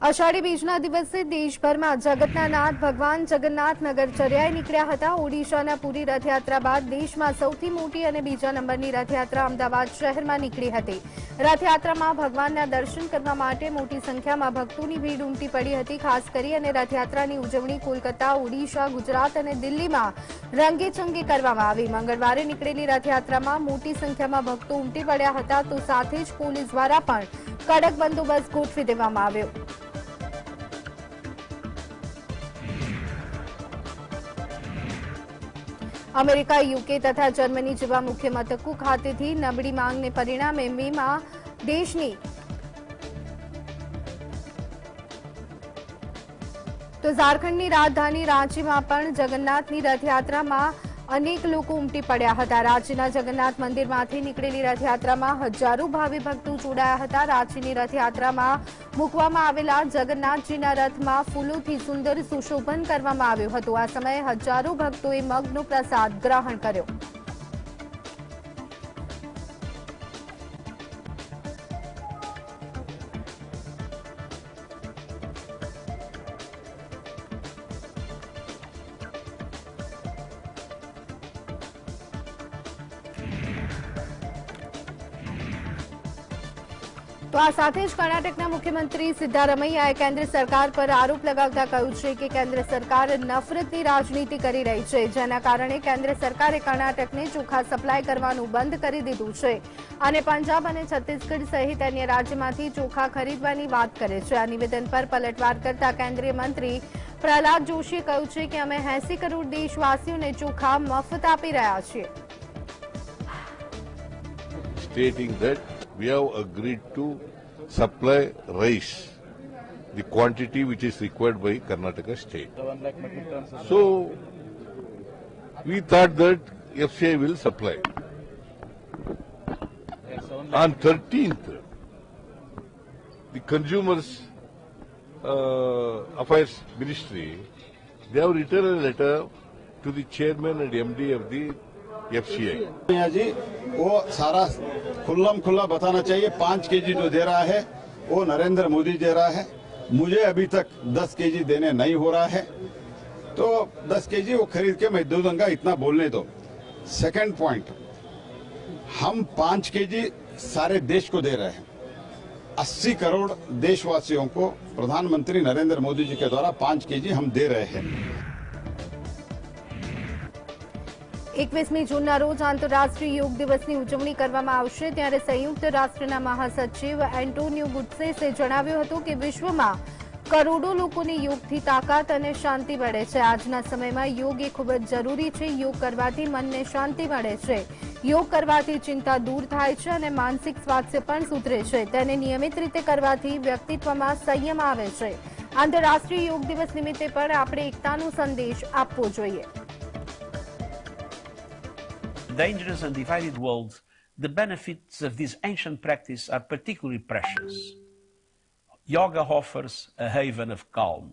અષાઢી બીજના દિવસે દેશભરમાં જગતના નાથ ભગવાન જગન્નાથ નગરચર્યાએ નીકળ્યા હતા। ઓડિશાના પુરી રથયાત્રા બાદ દેશમાં સૌથી મોટી અને બીજા નંબરની રથયાત્રા અમદાવાદ શહેરમાં નીકળી હતી। રથયાત્રામાં ભગવાનના દર્શન કરવા માટે મોટી સંખ્યામાં ભક્તોની ભીડ ઉમટી પડી હતી। ખાસ કરી અને રથયાત્રાની ઉજવણી કોલકાતા, ઓડિશા, ગુજરાત અને દિલ્હીમાં રંગેચંગે કરવામાં આવી। મંગળવારે નીકળેલી રથયાત્રામાં મોટી સંખ્યામાં ભક્તો ઉમટી પડ્યા હતા, તો સાથે જ પોલીસ દ્વારા પણ કડક બંદોબસ્ત ગોઠવી દેવામાં આવ્યો। અમેરિકા, યુકે તથા જર્મની જેવા મુખ્ય મથકો ખાતેથી નબળી માંગને પરિણામે મેમાં દેશની તો ઝારખંડની રાજધાની રાંચીમાં પણ જગન્નાથની રથયાત્રામાં અનેક લોકો ઉમટી પડ્યા હતા। રાંચીના જગન્નાથ મંદિરમાંથી નીકળેલી રથયાત્રામાં હજારો ભાવિ ભક્તો જોડાયા હતા। રાંચીની રથયાત્રામાં મૂકવામાં આવેલા જગન્નાથજીના રથમાં ફૂલોથી સુંદર સુશોભન કરવામાં આવ્યું હતું। આ સમયે હજારો ભક્તોએ મગનો પ્રસાદ ગ્રહણ કર્યો। તો આ સાથે જ કર્ણાટકના મુખ્યમંત્રી સિદ્ધારમૈયાએ કેન્દ્ર સરકાર પર આરોપ લગાવતા કહ્યું છે કે કેન્દ્ર સરકાર નફરતની રાજનીતિ કરી રહી છે, જેના કારણે કેન્દ્ર સરકારે કર્ણાટકને ચોખા સપ્લાય કરવાનું બંધ કરી દીધું છે અને પંજાબ અને છત્તીસગઢ સહિત અન્ય રાજ્યમાંથી ચોખા ખરીદવાની વાત કરે છે। આ નિવેદન પર પલટવાર કરતા કેન્દ્રીય મંત્રી પ્રહલાદ જોશીએ કહ્યું છે કે અમે 80 કરોડ દેશવાસીઓને ચોખા મફત આપી રહ્યા છીએ। Stating that we have agreed to supply rice, the quantity which is required by Karnataka state. So, we thought that FCI will supply. On 13th, the Consumers Affairs Ministry, they have written a letter to the chairman and MD of the FCI. जी वो सारा खुल्लम खुल्ला बताना चाहिए। 5 KG जो दे रहा है वो नरेंद्र मोदी दे रहा है, मुझे अभी तक 10 केजी देने नहीं हो रहा है, तो 10 केजी वो खरीद के मैं दे दूंगा, इतना बोलने दो। सेकंड पॉइंट, हम 5 केजी सारे देश को दे रहे हैं। 80 करोड़ देशवासियों को प्रधानमंत्री नरेंद्र मोदी जी के द्वारा 5 केजी हम दे रहे हैं। 21મી જૂનના રોજ આંતરરાષ્ટ્રીય યોગ દિવસની ઉજવણી કરવામાં આવશે, ત્યારે સંયુક્ત રાષ્ટ્રના મહાસચિવ એન્ટોનિયો ગુટેરેસે જણાવ્યું હતું કે વિશ્વમાં કરોડો લોકોને યોગથી તાકાત અને શાંતિ મળે છે। આજના સમયમાં યોગ એ ખૂબ જ જરૂરી છે। યોગ કરવાથી મનને શાંતિ મળે છે, યોગ કરવાથી ચિંતા દૂર થાય છે અને માનસિક સ્વાસ્થ્ય પણ સુધરે છે। તેને નિયમિત રીતે કરવાથી વ્યક્તિત્વમાં સંયમ આવે છે। આંતરરાષ્ટ્રીય યોગ દિવસ નિમિત્તે પણ આપણે એકતાનો સંદેશ આપવો જોઈએ। Dangerous and divided world, the benefits of this ancient practice are particularly precious. Yoga offers a haven of calm.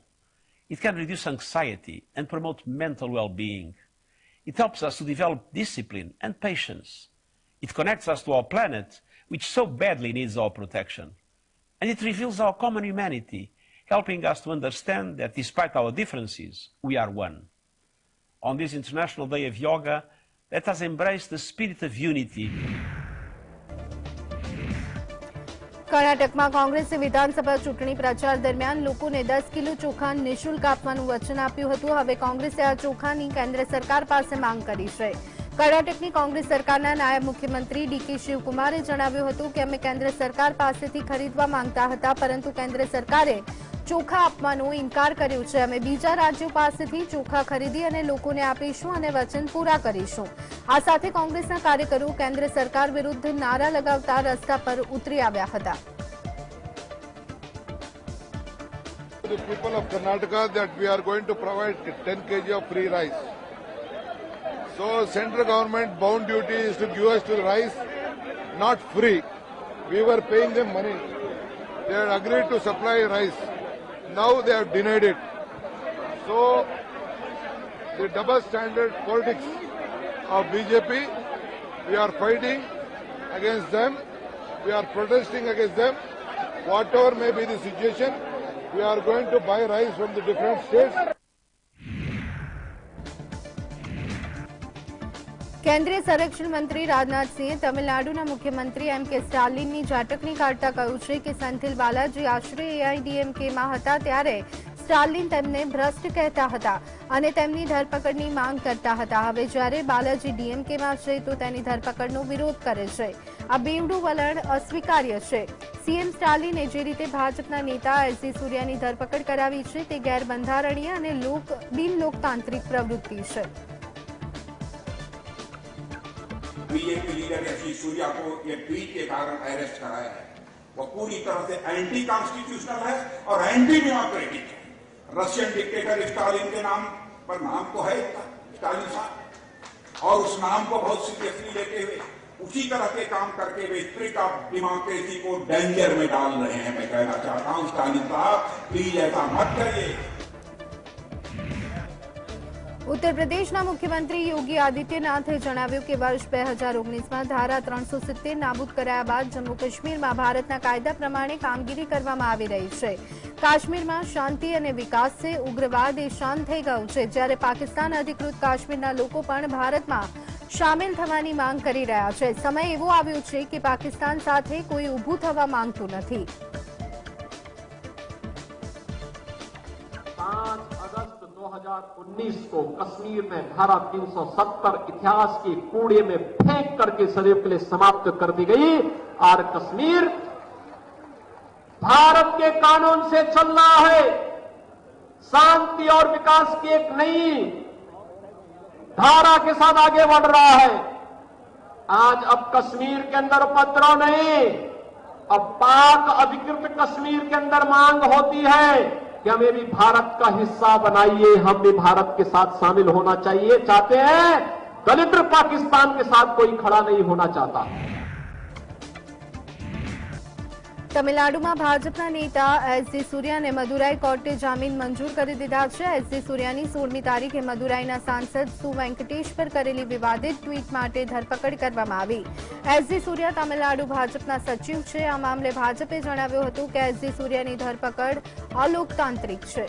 It can reduce anxiety and promote mental well-being. It helps us to develop discipline and patience. It connects us to our planet, which so badly needs our protection. And it reveals our common humanity, helping us to understand that despite our differences, we are one. On this International Day of Yoga, let us embrace the spirit of unity. કર્ણાટકમાં કોંગ્રેસે વિધાનસભા ચૂંટણી પ્રચાર દરમિયાન લોકોને 10 kilo ચોખા નિઃશુલ્ક આપવાનું વચન આપ્યું હતું। હવે કોંગ્રેસે આ ચોખાની કેન્દ્ર સરકાર પાસે માંગ કરી છે। કર્ણાટકની કોંગ્રેસ સરકારના નાયબ મુખ્યમંત્રી ડીકે શિવકુમારે જણાવ્યું હતું કે અમે કેન્દ્ર સરકાર પાસેથી ખરીદવા માંગતા હતા, પરંતુ કેન્દ્ર સરકારે ચોખા આપવાનો ઇનકાર કર્યો છે। અમે બીજા રાજ્યો પાસેથી ચોખા ખરીદી અને લોકોને આપીશું અને વચન પૂરા કરીશું। આ સાથે કોંગ્રેસના કાર્યકરો કેન્દ્ર સરકાર વિરુદ્ધ નારા લગાવતા રસ્તા પર ઉતરી આવ્યા હતા। The people of Karnataka that we are going to provide 10 kg of free rice. So central government bound duty is to give us the rice, not free. We were paying them money. They had agreed to supply rice. Now they have denied it. So the double standard politics of BJP, we are fighting against them. We are protesting against them. Whatever may be the situation, We are going to buy rice from the different states. કેન્દ્રીય સંરક્ષણ મંત્રી રાજનાથ સિંહે તમિલનાડુના મુખ્યમંત્રી એમ.કે. સ્ટાલિનની ઝાટકણી કાઢતા કહ્યું છે કે સેન્થિલ બાલાજી આશરે એઆઈડીએમકેમાં હતા ત્યારે સ્ટાલિન તેમને ભ્રષ્ટ કહેતા હતા અને તેમની ધરપકડની માંગ કરતા હતા. હવે જ્યારે બાલાજી ડીએમકેમાં છે તો તેની ધરપકડનો વિરોધ કરે છે. આ બેવડું વલણ અસ્વીકાર્ય છે. સીએમ સ્ટાલિને જે રીતે ભાજપના નેતા એસ.જી. સૂર્યાની ધરપકડ કરાવી છે તે ગેરબંધારણીય અને બિનલોકતાંત્રિક પ્રવૃત્તિ છે. BJP leader SG. सूर्या को ये ट्वीट के कारण अरेस्ट कराया है, वो पूरी तरह से एंटी कॉन्स्टिट्यूशनल है और एंटी डेमोक्रेटिक है. रशियन डिक्टेटर स्टालिन के नाम पर नाम तो है स्टालिन साहब, और उस नाम को बहुत सीरियसली लेते हुए उसी तरह के काम करके वे स्पिरिट ऑफ डेमोक्रेसी को डेंजर में डाल रहे हैं. मैं कहना चाहता हूं स्टालिन साहब, प्लीज ऐसा मत करिए. ઉત્તર પ્રદેશના મુખ્યમંત્રી યોગી આદિત્યનાથે જણાવ્યું કે વર્ષ 2019માં ધારા 370 નાબૂદ કરાયા બાદ જમ્મુ કાશ્મીરમાં ભારતના કાયદા પ્રમાણે કામગીરી કરવામાં આવી રહી છે. કાશ્મીરમાં શાંતિ અને વિકાસ છે. ઉગ્રવાદ એ શાંત થઈ ગયું છે. જ્યારે પાકિસ્તાન અધિકૃત કાશ્મીરના લોકો પણ ભારતમાં સામેલ થવાની માંગ કરી રહ્યા છે. સમય એવો આવ્યો છે કે પાકિસ્તાન સાથે કોઈ ઊભું થવા માંગતું નથી. 2019 को कश्मीर में धारा 370 इतिहास के कूड़े में फेंक करके सदैव के लिए समाप्त कर दी गई और कश्मीर भारत के कानून से चल रहा है. शांति और विकास की एक नई धारा के साथ आगे बढ़ रहा है. आज अब कश्मीर के अंदर उपद्रव नहीं, अब पाक अधिकृत कश्मीर के अंदर मांग होती है कि हमें भी भारत का हिस्सा बनाइए, हम भी भारत के साथ शामिल होना चाहिए चाहते हैं. दलित पाकिस्तान के साथ कोई खड़ा नहीं होना चाहता. તમિલનાડુમાં ભાજપના નેતા એસ.જી. સૂર્યાને મદુરાઈ કોર્ટે જામીન મંજૂર કરી દીધા છે. એસ.જી. સૂર્યાની 16મી તારીખે મદુરાઈના સાંસદ સુ વેંકટેશ પર કરેલી વિવાદિત ટ્વીટ માટે ધરપકડ કરવામાં આવી. એસ.જી. સૂર્યા તમિલનાડુ ભાજપના સચિવ છે. આ મામલે ભાજપે જણાવ્યું હતું કે એસ.જી. સૂર્યાની ધરપકડ અલોકતાંત્રિક છે.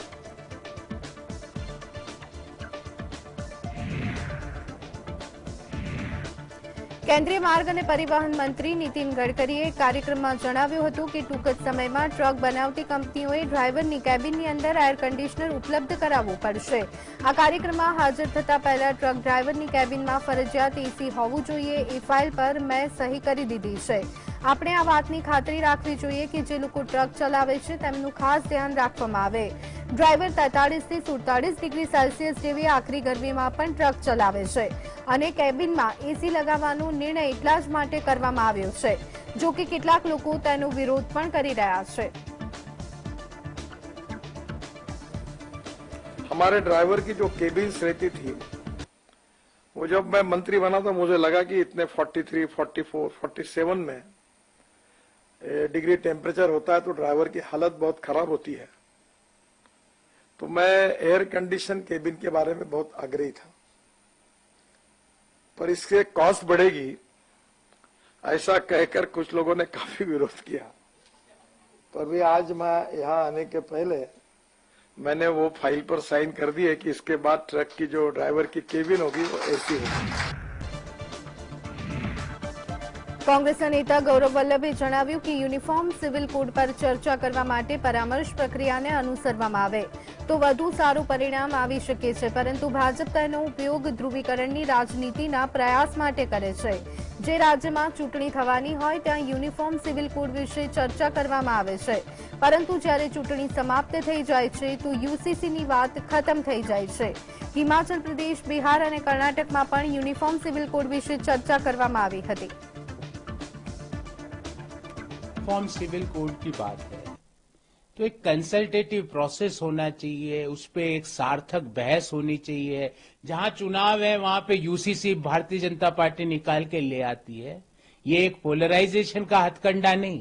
કેન્દ્રીય માર્ગ અને પરિવહન મંત્રી નીતિન ગડકરીએ કાર્યક્રમમાં જણાવ્યું હતું કે ટૂંક જ સમયમાં ટ્રક બનાવતી કંપનીઓએ ડ્રાઈવરની કેબિનની અંદર એર કન્ડિશનર ઉપલબ્ધ કરાવવું પડશે. આ કાર્યક્રમમાં હાજર થતા પહેલા ટ્રક ડ્રાઈવરની કેબિનમાં ફરજિયાત એસી હોવું જોઈએ. એ ફાઇલ પર મેં સહી કરી દીધી છે. આપણે આ વાતની ખાતરી રાખવી જોઈએ કે જે લોકો ટ્રક ચલાવે છે તેમનું ખાસ ધ્યાન રાખવામાં આવે. ડ્રાઈવર 43 થી 47 ડિગ્રી સેલ્સિયસ જેવી આકરી ગરમીમાં પણ ટ્રક ચલાવે છે અને કેબિનમાં એસી લગાવવાનો નિર્ણય એટલા જ માટે કરવામાં આવ્યો છે. જો કે કેટલાક લોકો તેનો વિરોધ પણ કરી રહ્યા છે. हमारे ड्राइवर की जो केबिन्स रहती थी, वो जब मैं मंत्री बना तो मुझे लगा कि इतने 43, 44, 47 में डिग्री टेम्परेचर होता है तो ड्राइवर की हालत बहुत खराब होती है. तो मैं एयर कंडीशन केबिन के बारे में बहुत आग्रही था, पर इससे कॉस्ट बढ़ेगी ऐसा कहकर कुछ लोगों ने काफी विरोध किया. पर भी आज मैं यहाँ आने के पहले मैंने वो फाइल पर साइन कर दी है कि इसके बाद ट्रक की जो ड्राइवर की केबिन होगी वो एसी होगी. કોંગ્રેસના નેતા ગૌરવ વલ્લભે જણાવ્યું કે યુનિફોર્મ સિવિલ કોડ પર ચર્ચા કરવા માટે પરામર્શ પ્રક્રિયાને અનુસરવામાં આવે તો વધુ સારું પરિણામ આવી શકે છે. પરંતુ ભાજપ તેનો ઉપયોગ ધ્રુવીકરણની રાજનીતિના પ્રયાસ માટે કરે છે. જે રાજ્યમાં ચૂંટણી થવાની હોય ત્યાં યુનિફોર્મ સિવિલ કોડ વિશે ચર્ચા કરવામાં આવે છે, પરંતુ જ્યારે ચૂંટણી સમાપ્ત થઈ જાય છે તો યુસીસીની વાત ખતમ થઈ જાય છે. હિમાચલ પ્રદેશ, બિહાર અને કર્ણાટકમાં પણ યુનિફોર્મ સિવિલ કોડ વિશે ચર્ચા કરવામાં આવી હતી. यूनिफॉर्म सिविल कोड की बात है तो एक कंसल्टेटिव प्रोसेस होना चाहिए, उस पर एक सार्थक बहस होनी चाहिए. जहां चुनाव है वहां पे यूसीसी भारतीय जनता पार्टी निकाल के ले आती है. ये एक पोलराइजेशन का हथकंडा नहीं.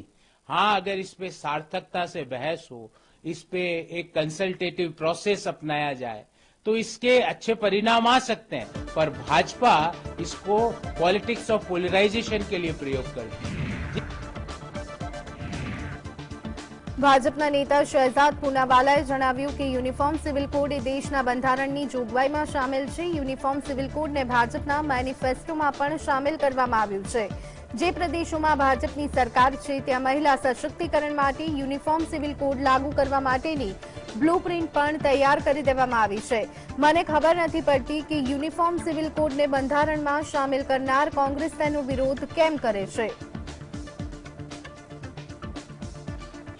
हाँ, अगर इस पे सार्थकता से बहस हो, इस पे एक कंसल्टेटिव प्रोसेस अपनाया जाए तो इसके अच्छे परिणाम आ सकते हैं. पर भाजपा इसको पॉलिटिक्स ऑफ पोलराइजेशन के लिए प्रयोग करती है. ભાજપના નેતા શહેજાદ પૂનાવાલાએ જણાવ્યું કે યુનિફોર્મ સિવિલ કોડ એ દેશના બંધારણની જોગવાઈમાં સામેલ છે। યુનિફોર્મ સિવિલ કોડને ભાજપના મેનિફેસ્ટોમાં પણ સામેલ કરવામાં આવ્યું છે। જે પ્રદેશોમાં ભાજપની સરકાર છે ત્યાં મહિલા સશક્તિકરણ માટે યુનિફોર્મ સિવિલ કોડ લાગુ કરવા માટેની બ્લુપ્રિન્ટ પણ તૈયાર કરી દેવામાં આવી છે। મને ખબર નથી પડતી કે યુનિફોર્મ સિવિલ કોડને બંધારણમાં સામેલ કરનાર કોંગ્રેસ તેનો વિરોધ કેમ કરે છે।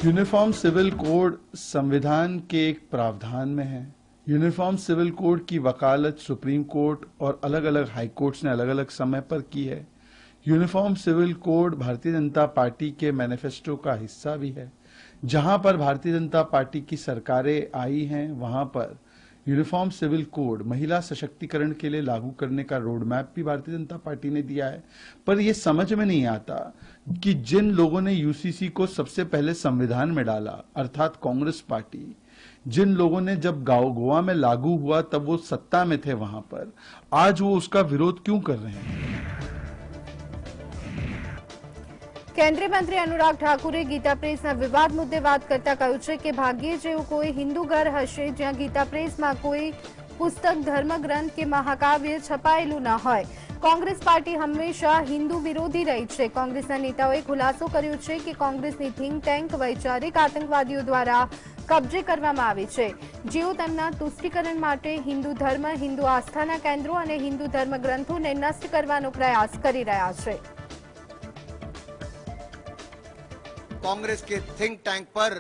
यूनिफॉर्म सिविल कोड संविधान के एक प्रावधान में है। यूनिफॉर्म सिविल कोड की वकालत सुप्रीम कोर्ट और अलग अलग हाई कोर्ट्स ने अलग अलग समय पर की है। Uniform civil code Bharatiya Janata party के मैनिफेस्टो का हिस्सा भी है। जहां पर भारतीय जनता पार्टी की सरकारें आई हैं वहां पर यूनिफॉर्म सिविल कोड महिला सशक्तिकरण के लिए लागू करने का रोड मैप भी भारतीय जनता पार्टी ने दिया है। पर यह समझ में नहीं आता कि जिन लोगों ने यूसीसी को सबसे पहले संविधान में डाला, अर्थात कांग्रेस पार्टी, जिन लोगों ने जब गोवा में लागू हुआ तब वो सत्ता में थे, वहां पर आज वो उसका विरोध क्यों कर रहे हैं। કેન્દ્રીય મંત્રી અનુરાગ ઠાકુરે ગીતા પ્રેસના વિવાદ મુદ્દે વાત કરતા કહ્યું છે કે ભાગ્યે જેવું કોઈ હિન્દુ ઘર હશે જ્યાં ગીતા પ્રેસમાં કોઈ પુસ્તક ધર્મગ્રંથ કે મહાકાવ્ય છપાયેલું ન હોય। કોંગ્રેસ પાર્ટી હંમેશા હિન્દુ વિરોધી રહી છે। કોંગ્રેસના નેતાઓએ ખુલાસો કર્યો છે કે કોંગ્રેસની થિંક ટેન્ક વૈચારિક આતંકવાદીઓ દ્વારા કબજે કરવામાં આવી છે, જેઓ તેમના તુષ્ટિકરણ માટે હિન્દુ ધર્મ, હિન્દુ આસ્થાના કેન્દ્રો અને હિન્દુ ધર્મગ્રંથોને નષ્ટ કરવાનો પ્રયાસ કરી રહ્યા છે। कांग्रेस के थिंक टैंक पर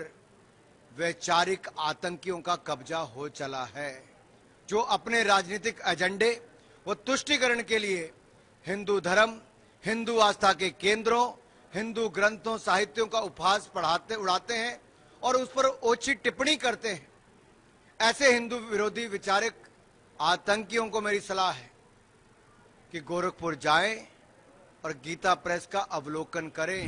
वैचारिक आतंकियों का कब्जा हो चला है, जो अपने राजनीतिक एजेंडे व तुष्टीकरण के लिए हिंदू धर्म, हिंदू आस्था के केंद्रों, हिंदू ग्रंथों, साहित्यों का उपहास उड़ाते हैं और उस पर ओछी टिप्पणी करते हैं। ऐसे हिंदू विरोधी वैचारिक आतंकियों को मेरी सलाह है कि गोरखपुर जाएं और गीता प्रेस का अवलोकन करें।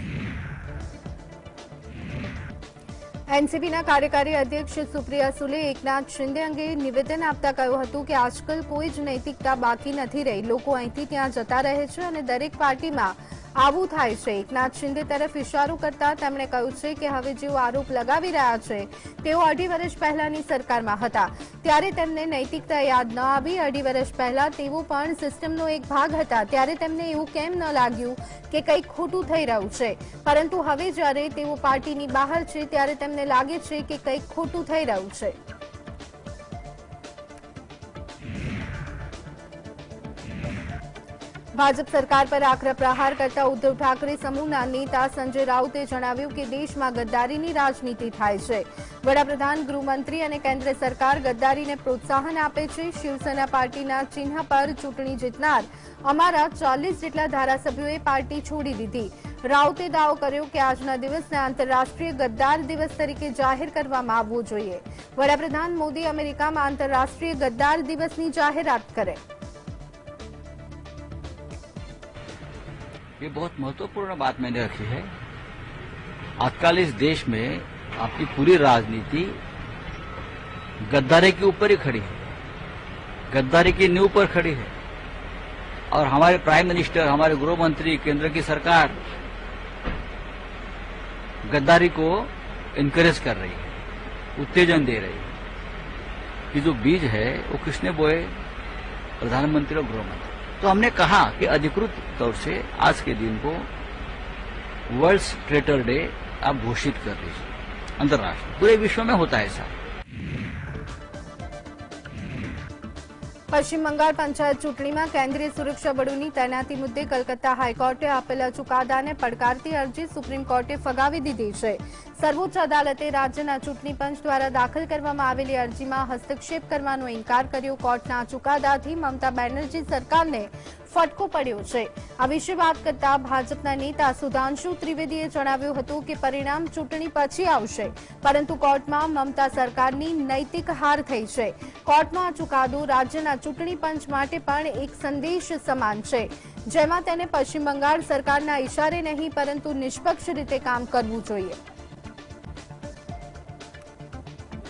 એનસીપીના કાર્યકારી અધ્યક્ષ સુપ્રિયા સુલે એકનાથ શિંદે અંગે નિવેદન આપતા કહ્યું હતું કે આજકાલ કોઈ જ નૈતિકતા બાકી નથી રહી। લોકો અહીંથી ત્યાં જતા રહે છે અને દરેક પાર્ટીમાં આવું થાય છે। એકનાથ શિંદે તરફ ઇશારો કરતા તેમણે કહ્યું છે કે હવે જેઓ આરોપ લગાવી રહ્યા છે તેઓ 2.5 વર્ષ પહેલાની સરકારમાં હતા, ત્યારે તેમને નૈતિકતા યાદ ન આવી। 2.5 વર્ષ પહેલા તેઓ પણ સિસ્ટમનો એક ભાગ હતા, ત્યારે તેમને એવું કેમ ન લાગ્યું કે કંઈક ખોટું થઈ રહ્યું છે, પરંતુ હવે જ્યારે તેઓ પાર્ટીની બહાર છે ત્યારે તેમને લાગે છે કે કંઈક ખોટું થઈ રહ્યું છે। ભાજપ સરકાર પર આકરા પ્રહાર કરતા ઉદ્ધવ ઠાકરે સમૂહના નેતા સંજય રાઉતે જણાવ્યું કે દેશમાં ગદ્દારીની રાજનીતિ થાય છે। વડાપ્રધાન, ગૃહમંત્રી અને કેન્દ્ર સરકાર ગદ્દારીને પ્રોત્સાહન આપે છે। શિવસેના પાર્ટીના ચિહ્ન પર ચૂંટણી જીતનાર અમારા 40 જેટલા ધારાસભ્યોએ પાર્ટી છોડી દીધી। રાઉતે દાવો કર્યો કે આજના દિવસને આંતરરાષ્ટ્રીય ગદ્દાર દિવસ તરીકે જાહેર કરવામાં આવવો જોઈએ। વડાપ્રધાન મોદી અમેરિકામાં આંતરરાષ્ટ્રીય ગદ્દાર દિવસની જાહેરાત કરે। ये बहुत महत्वपूर्ण बात मैंने रखी है। आजकल इस देश में आपकी पूरी राजनीति गद्दारी के ऊपर ही खड़ी है, गद्दारी की नींव पर खड़ी है, और हमारे प्राइम मिनिस्टर, हमारे गृह मंत्री, केंद्र की सरकार गद्दारी को इनकरेज कर रही है, उत्तेजन दे रही है। कि जो बीज है वो किसने बोए? प्रधानमंत्री और गृह मंत्री। तो हमने कहा कि अधिकृत तौर से आज के दिन को वर्ल्ड ट्रेटर डे आप घोषित कर दीजिए, अंतर्राष्ट्रीय। पूरे विश्व में होता है ऐसा। પશ્ચિમ બંગાળ પંચાયત ચૂંટણીમાં કેન્દ્રીય સુરક્ષા બળોની તૈનાતી મુદ્દે કલકત્તા હાઈકોર્ટે આપેલા ચુકાદાને પડકારતી અરજી સુપ્રીમ કોર્ટે ફગાવી દીધી છે। સર્વોચ્ચ અદાલતે રાજ્યના ચૂંટણી પંચ દ્વારા દાખલ કરવામાં આવેલી અરજીમાં હસ્તક્ષેપ કરવાનો ઇનકાર કર્યો। કોર્ટના ચુકાદાથી મમતા બેનર્જી સરકારને ફટકો પડ્યો છે। આ વિશે વાત કરતા ભાજપના નેતા સુધાંશુ ત્રિવેદીએ જણાવ્યું હતું કે પરિણામ ચૂંટણી પછી આવશે, પરંતુ કોર્ટમાં મમતા સરકારની નૈતિક હાર થઈ છે। કોર્ટનો આ ચુકાદો રાજ્યના ચૂંટણી પંચ માટે પણ એક સંદેશ સમાન છે, જેમાં તેને પશ્ચિમ બંગાળ સરકારના ઇશારે નહીં પરંતુ નિષ્પક્ષ રીતે કામ કરવું જોઈએ।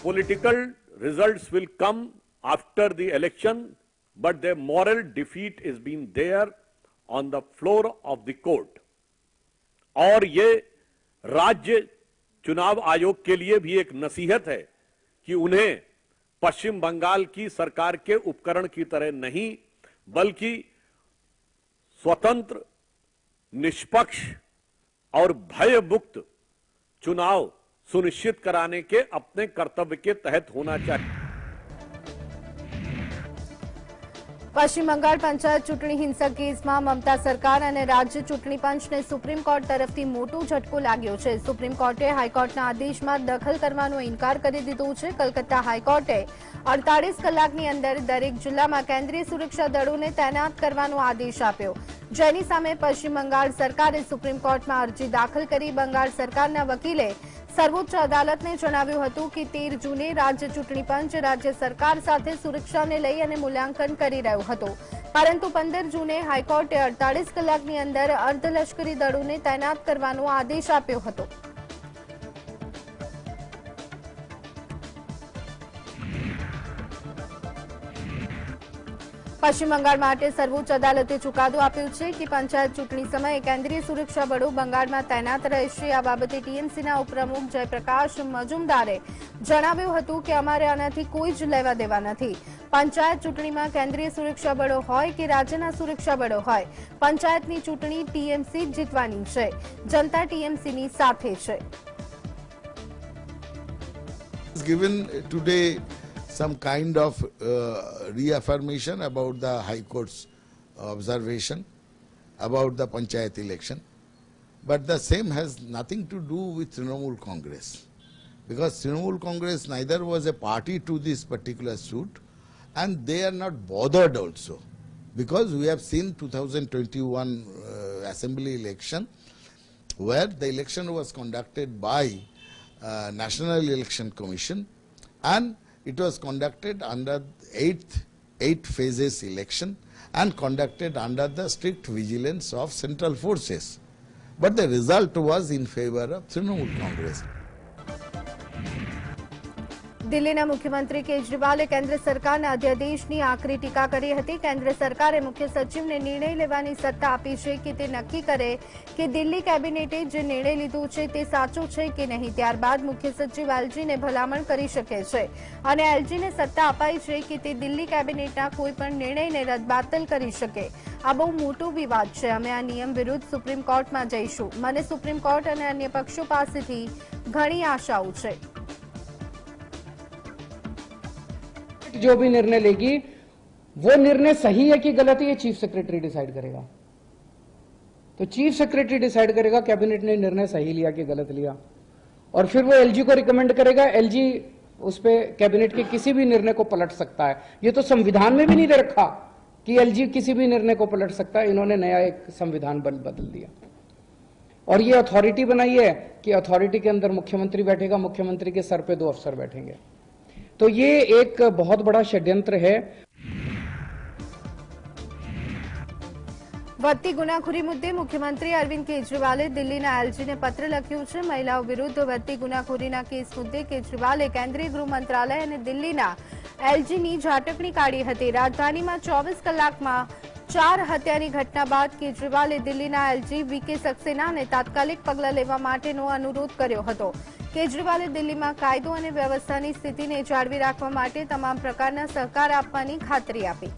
Political results will come after the election, but their moral defeat is being there on the floor of the court. और ये राज्य चुनाव आयोग के लिए भी एक नसीहत है कि उन्हें पश्चिम बंगाल की सरकार के उपकरण की तरह नहीं, बल्कि स्वतंत्र, निष्पक्ष और भयमुक्त चुनाव सुनिश्चित कराने के अपने कर्तव्य के तहत होना चाहिए। પશ્ચિમ બંગાળ પંચાયત ચૂંટણી હિંસક કેસમાં મમતા સરકાર અને રાજ્ય ચૂંટણી પંચને સુપ્રીમ કોર્ટ તરફથી મોટો ઝટકો લાગ્યો છે। સુપ્રીમ કોર્ટે હાઈકોર્ટના આદેશમાં દખલ કરવાનો ઇનકાર કરી દીધો છે। કલકત્તા હાઈકોર્ટે 48 કલાકની અંદર દરેક જિલ્લામાં કેન્દ્રીય સુરક્ષા દળોને તૈનાત કરવાનો આદેશ આપ્યો, જેની સામે પશ્ચિમ બંગાળ સરકારે સુપ્રીમ કોર્ટમાં અરજી દાખલ કરી। બંગાળ સરકારના વકીલે સર્વોચ્ચ અદાલતને જણાવ્યું હતું કે 13 જૂને રાજ્ય ચૂંટણી પંચ રાજ્ય સરકાર સાથે સુરક્ષાને લઈ અને મૂલ્યાંકન કરી રહ્યું હતું, પરંતુ 15 જૂને હાઈકોર્ટે 48 કલાકની અંદર અર્ધલશ્કરી દળોને તૈનાત કરવાનો આદેશ આપ્યો હતો। પશ્ચિમ બંગાળ માટે સર્વોચ્ચ અદાલતે ચુકાદો આપ્યો છે કે પંચાયત ચૂંટણી સમયે કેન્દ્રીય સુરક્ષા બળો બંગાળમાં તૈનાત રહેશે। આ બાબતે ટીએમસીના ઉપપ્રમુખ જયપ્રકાશ મજુમદારે જણાવ્યું હતું કે અમારે આનાથી કોઈ જ લેવા દેવા નથી। પંચાયત ચૂંટણીમાં કેન્દ્રીય સુરક્ષા બળો હોય કે રાજ્યના સુરક્ષા બળો હોય, પંચાયતની ચૂંટણી ટીએમસી જ જીતવાની છે। જનતા ટીએમસીની સાથે છે। Given today some kind of reaffirmation about the High Court's observation about the Panchayat election, but the same has nothing to do with Trinamool Congress, because Trinamool Congress neither was a party to this particular suit, and they are not bothered also, because we have seen 2021 assembly election where the election was conducted by National Election Commission, and it was conducted under 8 phases election and conducted under the strict vigilance of central forces. But the result was in favor of Trinamool Congress. દિલ્હીના મુખ્યમંત્રી કેજરીવાલે કેન્દ્ર સરકારના અધ્યાદેશની આકરી ટીકા કરી હતી। કેન્દ્ર સરકારે મુખ્ય સચિવને નિર્ણય લેવાની સત્તા આપી છે કે તે નક્કી કરે કે દિલ્હી કેબિનેટે જે નિર્ણય લીધો છે તે સાચો છે કે નહીં। ત્યારબાદ મુખ્ય સચિવ એલજીને ભલામણ કરી શકે છે અને એલજીને સત્તા અપાઈ છે કે તે દિલ્હી કેબિનેટના કોઈપણ નિર્ણયને રદબાતલ કરી શકે। આ બહુ મોટો વિવાદ છે। અમે આ નિયમ વિરુદ્ધ સુપ્રીમ કોર્ટમાં જઈશું। મને સુપ્રીમ કોર્ટ અને અન્ય પક્ષો પાસેથી ઘણી આશાઓ છે। जो भी निर्णय लेगी वो निर्णय सही है कि गलत है, ये चीफ सेक्रेटरी डिसाइड करेगा। तो चीफ सेक्रेटरी डिसाइड करेगा कैबिनेट ने निर्णय सही लिया कि गलत लिया, और फिर वो एलजी को रिकमेंड करेगा। एलजी उस पे कैबिनेट के किसी भी निर्णय को पलट सकता है। ये तो संविधान में भी नहीं दे रखा कि एलजी किसी भी निर्णय को पलट सकता है। इन्होंने नया एक संविधान बदल दिया और ये अथॉरिटी बनाई है कि अथॉरिटी के अंदर मुख्यमंत्री बैठेगा, मुख्यमंत्री के सर पे 2 अफसर बैठेंगे। तो ये एक बहुत बड़ा षड्यंत्र है। વધતી ગુનાખોરી મુદ્દે મુખ્યમંત્રી અરવિંદ કેજરીવાલે દિલ્હીના એલજીને પત્ર લખ્યો છે। મહિલાઓ વિરુદ્ધ વધતી ગુનાખોરીના કેસ મુદ્દે કેજરીવાલે કેન્દ્રીય ગૃહ મંત્રાલય અને દિલ્હીના એલજીની ઝાટકણી કાઢી હતી। રાજધાનીમાં 24 કલાકમાં 4 હત્યાની ઘટના બાદ કેજરીવાલે દિલ્હીના એલજી વીકે સક્સેનાને તાત્કાલિક પગલાં લેવા માટેનો અનુરોધ કર્યો હતો। કેજરીવાલે દિલ્હીમાં કાયદો અને વ્યવસ્થાની સ્થિતિને જાળવી રાખવા માટે તમામ પ્રકારના સહકાર આપવાની ખાતરી આપી।